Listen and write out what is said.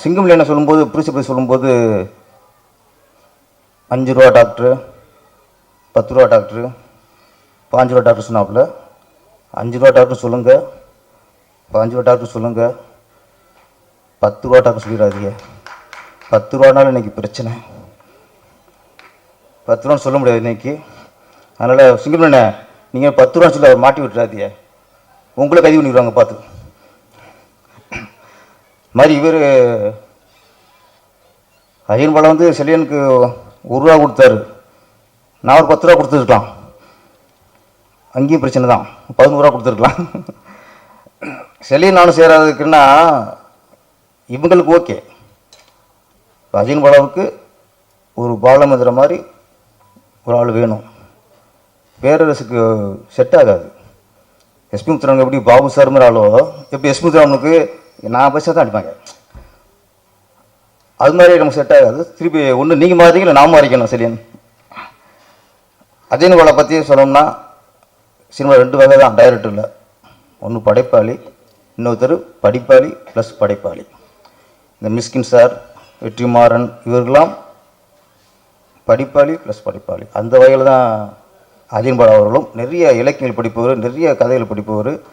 சிங்கம் லைனை சொல்லும்போது பிரின்சிபல் சொல்லும்போது 5 ரூபா டாக்டரு, 10 ரூபா டாக்டரு, 5 ரூபா டாக்டர் சொன்னாப்புல. 5 ரூபா டாக்டர் சொல்லுங்கள், 5 ரூபா டாக்டர் சொல்லுங்கள், 10 ரூபா டாக்டர் சொல்லிடாதீங்க. 10 ரூபானாலும் இன்றைக்கி பிரச்சனை, 10 ரூபான்னு சொல்ல முடியாது இன்றைக்கி. அதனால் சிங்கம் லைனை நீங்கள் 10 ரூபான்னு சொல்லி அவர் மாட்டி விட்டுறாதீங்க, உங்களை கைது பண்ணிடுவாங்க பார்த்து. மாதிரி இவர் அஜயன் பாலா வந்து செலியனுக்கு 1 ரூபா கொடுத்தாரு, நான் ஒரு 10 ரூபா கொடுத்துருக்கலாம், அங்கேயும் பிரச்சனை தான், 11 ரூபா கொடுத்துருக்கலாம். செலியன் நானும் சேராதுக்குன்னா இவங்களுக்கு ஓகே, அஜயன் பாலாவுக்கு ஒரு பாலமந்திர மாதிரி ஒரு ஆள் வேணும், பேரரசுக்கு செட் ஆகாது. எஸ்பி முத்துராமன் எப்படி பாபு சார் மாதிரி ஆளோ, எப்படி எஸ்பி முத்துராமனுக்கு நான் பைசா தான் அடிப்பாங்க, அது மாதிரி நமக்கு செட் ஆகாது. திருப்பி ஒன்று நீங்கள் மாறிங்க இல்லை நான் மாறிக்கணும். செலியன் அஜயன் பாலா பற்றி சொல்லணும்னா சினிமா 2 வகை தான் டைரக்டரில், ஒன்று படைப்பாளி, இன்னொருத்தர் படிப்பாளி ப்ளஸ் படைப்பாளி. இந்த மிஸ்கின் சார், வெற்றிமாறன் இவர்களெலாம் படிப்பாளி ப்ளஸ் படைப்பாளி. அந்த வகையில் தான் அஜயன் பாலா அவர்களும் நிறைய இலக்கியங்கள் படிப்பவர், நிறைய கதைகள் படிப்பவர்.